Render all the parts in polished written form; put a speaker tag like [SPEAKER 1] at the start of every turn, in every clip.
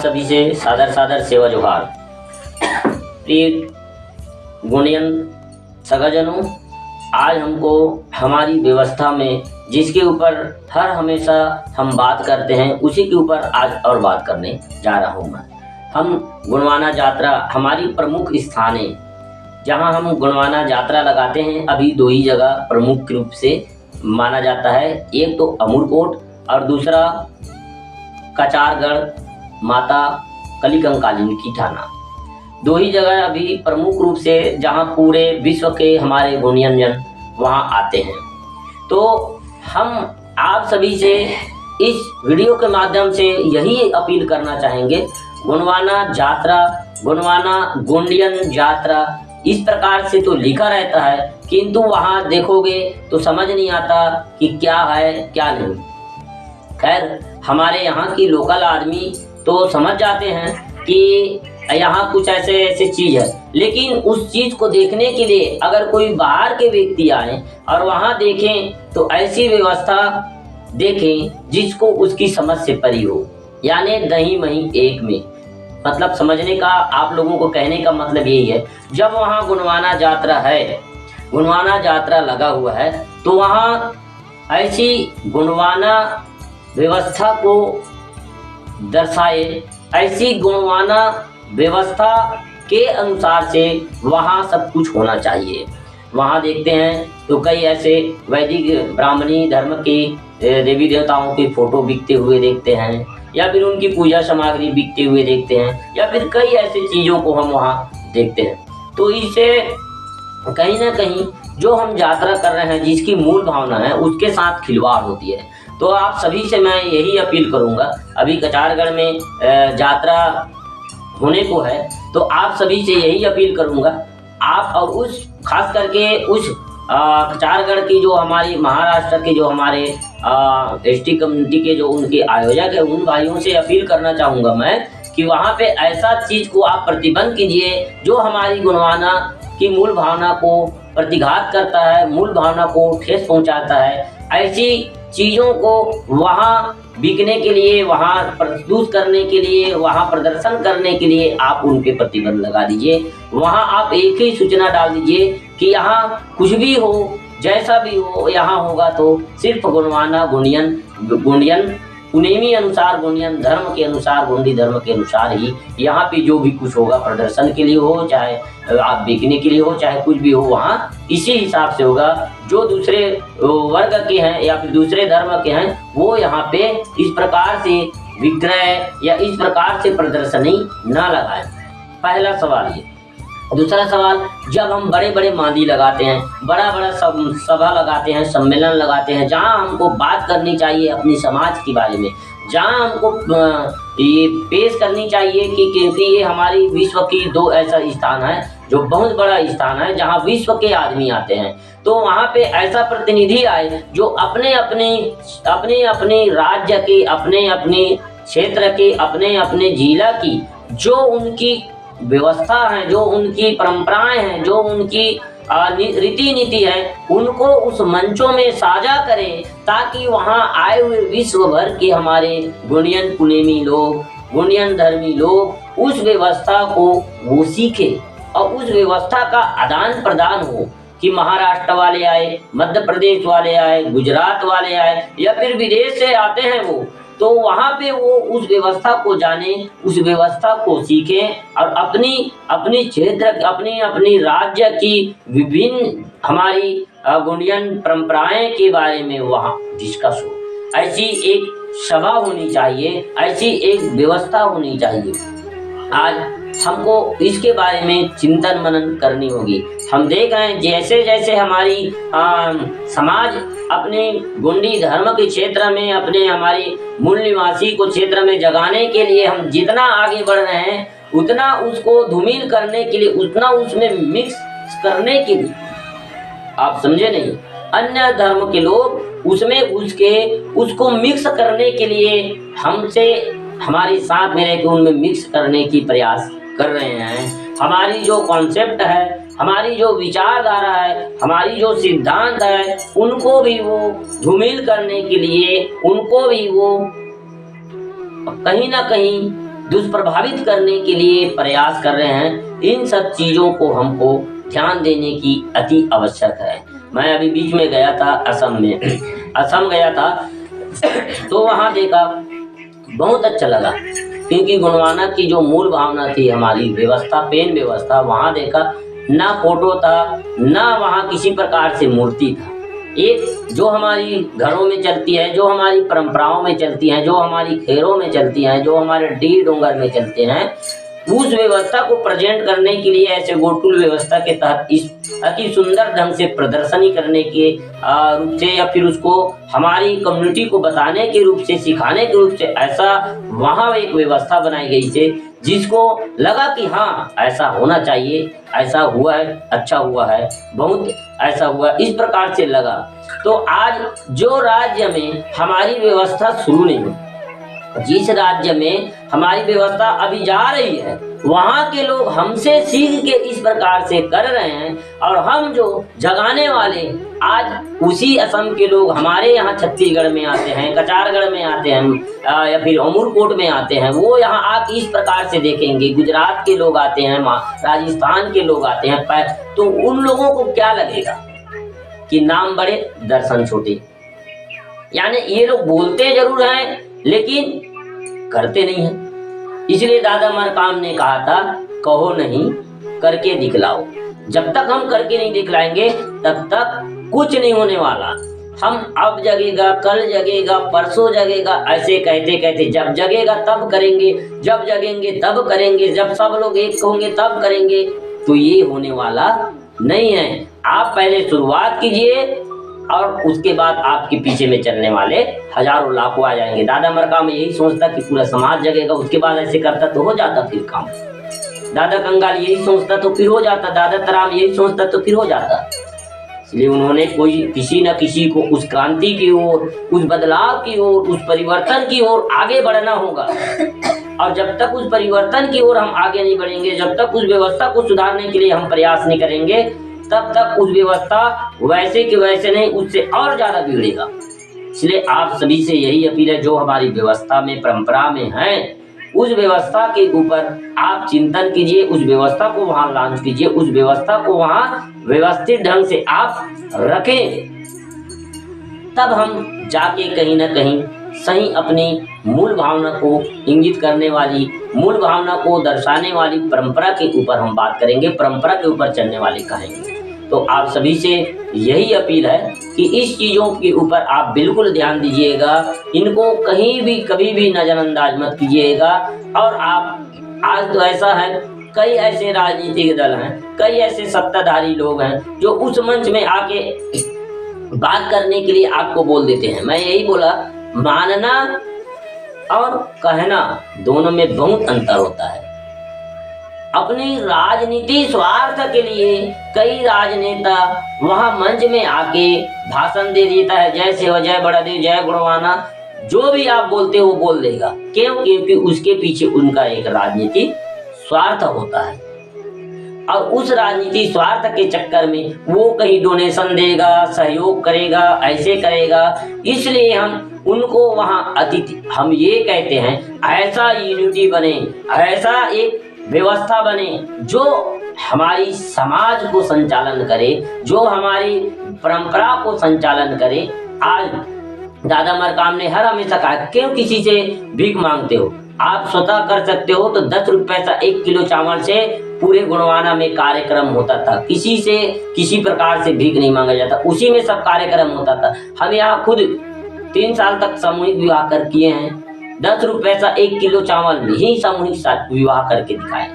[SPEAKER 1] सभी से सादर सादर सेवा जोहार। प्रिय गुणियन सगाजनों, आज हमको हमारी व्यवस्था में जिसके ऊपर हर हमेशा हम बात करते हैं उसी के ऊपर आज और बात करने जा रहा हूँ मैं। हम गुणवाना जात्रा हमारी प्रमुख स्थान है जहाँ हम गुणवाना जात्रा लगाते हैं। अभी दो ही जगह प्रमुख रूप से माना जाता है, एक तो अमूरकोट और दूसरा कचारगढ़ माता कलिकंकालिनी की ठाना। दो ही जगह अभी प्रमुख रूप से जहां पूरे विश्व के हमारे गुणियन जन वहां आते हैं। तो हम आप सभी से इस वीडियो के माध्यम से यही अपील करना चाहेंगे, गुणवाना जात्रा, गुणवाना गुंडियन जात्रा इस प्रकार से तो लिखा रहता है, किंतु वहां देखोगे तो समझ नहीं आता कि क्या है क्या नहीं। खैर, हमारे यहाँ की लोकल आदमी तो समझ जाते हैं कि यहाँ कुछ ऐसे चीज है, लेकिन उस चीज को देखने के लिए अगर कोई बाहर के व्यक्ति आए और वहाँ देखें तो ऐसी व्यवस्था देखें जिसको उसकी समझ से परी हो, यानी दही मही एक में। मतलब समझने का, आप लोगों को कहने का मतलब यही है, जब वहाँ गुणवाना जात्रा है, गुणवाना जात्रा लगा हुआ है, तो वहाँ ऐसी गुणवाना व्यवस्था को दर्शाए, ऐसी गुणवाना व्यवस्था के अनुसार से वहाँ सब कुछ होना चाहिए। वहाँ देखते हैं तो कई ऐसे वैदिक ब्राह्मणी धर्म के देवी देवताओं के फोटो बिकते हुए देखते हैं, या फिर उनकी पूजा सामग्री बिकते हुए देखते हैं, या फिर कई ऐसी चीज़ों को हम वहाँ देखते हैं। तो इससे कहीं ना कहीं जो हम यात्रा कर रहे हैं जिसकी मूल भावना है उसके साथ खिलवाड़ होती है। तो आप सभी से मैं यही अपील करूंगा, अभी कचारगढ़ में यात्रा होने को है, तो आप सभी से यही अपील करूंगा, आप और उस खास करके उस कचारगढ़ की जो हमारी महाराष्ट्र के जो हमारे एसटी कम्युनिटी के जो उनके आयोजक है, उन भाइयों से अपील करना चाहूँगा मैं कि वहाँ पे ऐसा चीज़ को आप प्रतिबंध कीजिए जो हमारी गुणवाना की मूल भावना को प्रतिघात करता है, मूल भावना को ठेस पहुँचाता है। ऐसी चीज़ों को वहाँ बिकने के लिए, वहाँ प्रस्तुत करने के लिए, वहाँ प्रदर्शन करने के लिए आप उन पे प्रतिबंध लगा दीजिए। वहाँ आप एक ही सूचना डाल दीजिए कि यहाँ कुछ भी हो, जैसा भी हो, यहाँ होगा तो सिर्फ गुणवाना गुंडियन पुनेमी अनुसार, गुंडियन धर्म के अनुसार, गुंडी धर्म के अनुसार ही यहाँ पे जो भी कुछ होगा प्रदर्शन के लिए हो, चाहे आप बिकने के लिए हो, चाहे कुछ भी हो, वहाँ इसी हिसाब से होगा। जो दूसरे वर्ग के हैं या फिर दूसरे धर्म के हैं वो यहाँ पे इस प्रकार से विक्रय या इस प्रकार से प्रदर्शनी ना लगाएं। पहला सवाल ये। दूसरा सवाल, जब हम बड़े बड़े मांदी लगाते हैं, बड़ा बड़ा सभा लगाते हैं, सम्मेलन लगाते हैं, जहाँ हमको बात करनी चाहिए अपनी समाज के बारे में, जहाँ हमको ये पेश करनी चाहिए कि क्योंकि ये हमारी विश्व की दो ऐसा स्थान है जो बहुत बड़ा स्थान है जहाँ विश्व के आदमी आते हैं, तो वहाँ पे ऐसा प्रतिनिधि आए जो अपने अपने राज्य के, अपने अपने क्षेत्र के, अपने अपने जिला की जो उनकी व्यवस्था है, जो उनकी परंपराएं हैं, जो उनकी रीति नीति है, उनको उस मंचों में साझा करें ताकि वहां आए हुए विश्व भर के हमारे गुणियन पुनेमी लोग, गुणियन धर्मी लोग उस व्यवस्था को वो सीखे और उस व्यवस्था का आदान प्रदान हो कि महाराष्ट्र वाले आए, मध्य प्रदेश वाले आए, गुजरात वाले आए, या फिर विदेश से आते हैं वो, तो वहाँ पे वो उस व्यवस्था को जाने, उस व्यवस्था को सीखें और अपनी क्षेत्र, अपनी राज्य की विभिन्न हमारी गुंडियन परंपराएं के बारे में वहाँ डिस्कस हो। ऐसी एक सभा होनी चाहिए, ऐसी एक व्यवस्था होनी चाहिए। आज हमको इसके बारे में चिंतन मनन करनी होगी। हम देख रहे हैं जैसे जैसे हमारी समाज अपने गुंडी धर्म के क्षेत्र में, अपने हमारी मूल निवासी को क्षेत्र में जगाने के लिए हम जितना आगे बढ़ रहे हैं, उतना उसको धूमिल करने के लिए, उतना उसमें मिक्स करने के लिए, आप समझे नहीं, अन्य धर्म के लोग उसमें उसको मिक्स करने के लिए हमसे हमारे साथ में रहकर उनमें मिक्स करने की प्रयास कर रहे हैं। हमारी जो कॉन्सेप्ट है, हमारी जो विचारधारा है, हमारी जो सिद्धांत है, उनको भी वो धूमिल करने के लिए, उनको भी वो कहीं ना कहीं दुष्प्रभावित करने के लिए प्रयास कर रहे हैं, इन सब चीज़ों को हमको ध्यान देने की अति आवश्यक है। मैं अभी बीच में गया था असम में, असम गया था तो वहाँ देखा, बहुत अच्छा लगा, क्योंकि गोंडवाना की जो मूल भावना थी, हमारी व्यवस्था, पेन व्यवस्था, वहाँ देखा ना फोटो था, ना वहाँ किसी प्रकार से मूर्ति था। एक जो हमारी घरों में चलती है, जो हमारी परंपराओं में चलती हैं, जो हमारी खैरों में चलती हैं, जो हमारे डीर डोंगर में चलते हैं, उस व्यवस्था को प्रेजेंट करने के लिए ऐसे गोटुल व्यवस्था के तहत इस अति सुंदर ढंग से प्रदर्शनी करने के रूप से, या फिर उसको हमारी कम्युनिटी को बताने के रूप से, सिखाने के रूप से ऐसा वहाँ एक व्यवस्था बनाई गई थी, जिसको लगा कि हाँ ऐसा होना चाहिए, ऐसा हुआ है, अच्छा हुआ है, बहुत ऐसा हुआ, इस प्रकार से लगा। तो आज जो राज्य में हमारी व्यवस्था शुरू नहीं हुई, जिस राज्य में हमारी व्यवस्था अभी जा रही है, वहाँ के लोग हमसे सीख के इस प्रकार से कर रहे हैं, और हम जो जगाने वाले आज उसी असम के लोग हमारे यहाँ छत्तीसगढ़ में आते हैं, कचारगढ़ में आते हैं, या फिर अमूरकोट में आते हैं, वो यहाँ आके इस प्रकार से देखेंगे। गुजरात के लोग आते हैं, राजस्थान के लोग आते हैं, तो उन लोगों को क्या लगेगा कि नाम बड़े दर्शन छोटे। यानी ये लोग बोलते जरूर हैं लेकिन करते नहीं हैं। इसलिए दादा मरकाम ने कहा था, कहो नहीं करके दिखलाओ। जब तक हम करके नहीं दिखलाएंगे तब तक कुछ नहीं होने वाला। हम अब जगेगा, कल जगेगा, परसों जगेगा, ऐसे कहते कहते जब जगेगा तब करेंगे, जब जगेंगे तब करेंगे, जब सब लोग एक होंगे तब करेंगे, तो ये होने वाला नहीं है। आप पहले शुरुआत कीजिए और उसके बाद आपके पीछे में चलने वाले हजारों लाखों आ जाएंगे। दादा मरकाम यही सोचता कि पूरा समाज जगेगा, उसके बाद ऐसे करता तो हो जाता फिर काम। दादा कंगाल यही सोचता तो फिर हो जाता, दादा तराम यही सोचता तो फिर हो जाता। इसलिए उन्होंने कोई किसी न किसी को उस क्रांति की ओर, उस बदलाव की ओर, उस परिवर्तन की ओर आगे बढ़ना होगा। और जब तक उस परिवर्तन की ओर हम आगे नहीं बढ़ेंगे, जब तक उस व्यवस्था को सुधारने के लिए हम प्रयास नहीं करेंगे, तब तक उस व्यवस्था वैसे के वैसे नहीं, उससे और ज्यादा बिगड़ेगा। इसलिए आप सभी से यही अपील है, जो हमारी व्यवस्था में, परंपरा में है, उस व्यवस्था के ऊपर आप चिंतन कीजिए, उस व्यवस्था को वहां लॉन्च कीजिए, उस व्यवस्था को वहां व्यवस्थित ढंग से आप रखें, तब हम जाके कहीं ना कहीं सही अपनी मूल भावना को इंगित करने वाली, मूल भावना को दर्शाने वाली परंपरा के ऊपर हम बात करेंगे, परंपरा के ऊपर चलने वाले कहेंगे। तो आप सभी से यही अपील है कि इस चीज़ों के ऊपर आप बिल्कुल ध्यान दीजिएगा, इनको कहीं भी कभी भी नज़रअंदाज मत कीजिएगा। और आप आज तो ऐसा है, कई ऐसे राजनीतिक दल हैं, कई ऐसे सत्ताधारी लोग हैं जो उस मंच में आके बात करने के लिए आपको बोल देते हैं। मैं यही बोला, मानना और कहना दोनों में बहुत अंतर होता है। अपनी राजनीति स्वार्थ के लिए कई राजनेता वहां मंच में आके भाषण दे देता है, जय सेवा, जय बड़ादेव, जय गुणवाना, जो भी आप बोलते हो बोल देगा। क्यों? क्योंकि उसके पीछे उनका एक राजनीति स्वार्थ होता है, और उस राजनीति स्वार्थ के चक्कर में वो कहीं डोनेशन देगा, सहयोग करेगा, ऐसे करेगा। इसलिए हम उनको वहां अतिथि, हम ये कहते हैं, ऐसा यूनिटी बने, ऐसा एक व्यवस्था बने जो हमारी समाज को संचालन करे, जो हमारी परंपरा को संचालन करे। आज दादा मरकाम ने हर हमेशा कहा, क्यों किसी से भीख मांगते हो? आप स्वतः कर सकते हो। तो 10 रुपए पैसा 1 किलो चावल से पूरे गुणवाना में कार्यक्रम होता था, किसी से किसी प्रकार से भीख नहीं मांगा जाता, उसी में सब कार्यक्रम होता था। हम यहाँ खुद 3 साल तक सामूहिक विवाह कर किए हैं, 10 रुपए पैसा 1 किलो चावल में ही सामूहिक विवाह करके दिखाए,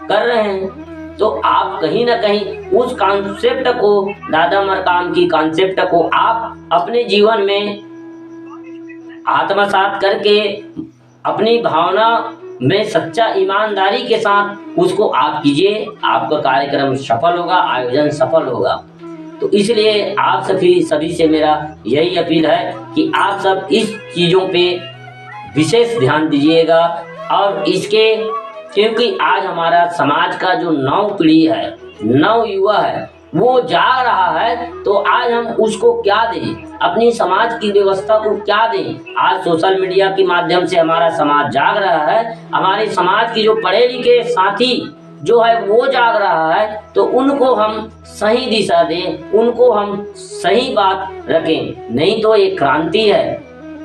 [SPEAKER 1] कर रहे हैं। तो आप कहीं ना कहीं उस कॉन्सेप्ट को, दादा मरकाम की कॉन्सेप्ट को आप अपने जीवन में आत्मसात करके, अपनी भावना में सच्चा ईमानदारी के साथ उसको आप कीजिए, आपका कार्यक्रम सफल होगा, आयोजन सफल होगा। तो इसलिए आप सभी से मेरा यही अपील है कि आप सब इस चीज़ों पे विशेष ध्यान दीजिएगा। और क्योंकि आज हमारा समाज का जो नव पीढ़ी है, नव युवा है, वो जाग रहा है तो आज हम उसको क्या दें, अपनी समाज की व्यवस्था को क्या दें। आज सोशल मीडिया के माध्यम से हमारा समाज जाग रहा है, हमारे समाज की जो पढ़े लिखे साथी जो है वो जाग रहा है, तो उनको हम सही दिशा दें, उनको हम सही बात रखें। नहीं तो ये क्रांति है,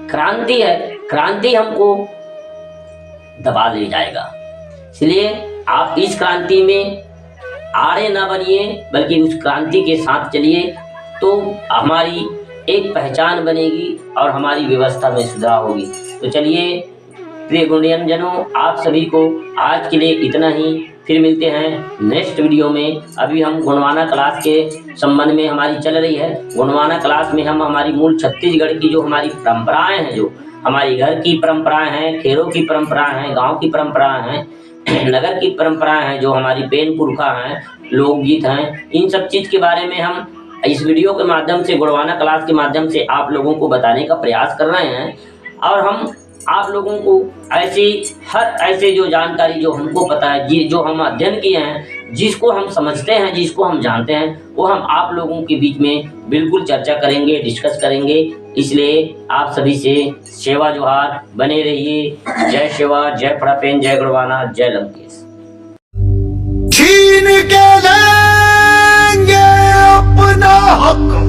[SPEAKER 1] क्रांति है, क्रांति हमको दबा ले जाएगा। इसलिए आप इस क्रांति में आड़े ना बनिए, बल्कि उस क्रांति के साथ चलिए, तो हमारी एक पहचान बनेगी और हमारी व्यवस्था में सुधार होगी। तो चलिए प्रिय गुणियनजनों, आप सभी को आज के लिए इतना ही। फिर मिलते हैं नेक्स्ट वीडियो में। अभी हम गुणवाना क्लास के संबंध में हमारी चल रही है। गुणवाना क्लास में हम हमारी मूल छत्तीसगढ़ की जो हमारी परंपराएं हैं, जो हमारी घर की परंपराएं हैं, खेरों की परंपराएं हैं, गाँव की परंपराएं हैं, नगर की परंपराएं हैं, जो हमारी पेन पुरखा हैं, लोकगीत हैं, इन सब चीज़ के बारे में हम इस वीडियो के माध्यम से, गुणवाना क्लास के माध्यम से आप लोगों को बताने का प्रयास कर रहे हैं। और हम आप लोगों को ऐसे जो जानकारी जो हमको पता है, जो हम अध्ययन किए हैं, जिसको हम समझते हैं, जिसको हम जानते हैं, वो हम आप लोगों के बीच में बिल्कुल चर्चा करेंगे, डिस्कस करेंगे। इसलिए आप सभी से सेवा जोहार, बने रहिए। जय सेवा, जय फड़ापेन, जय गुणवाना, जय लंकेश।
[SPEAKER 2] छीन के लेंगे अपना हक।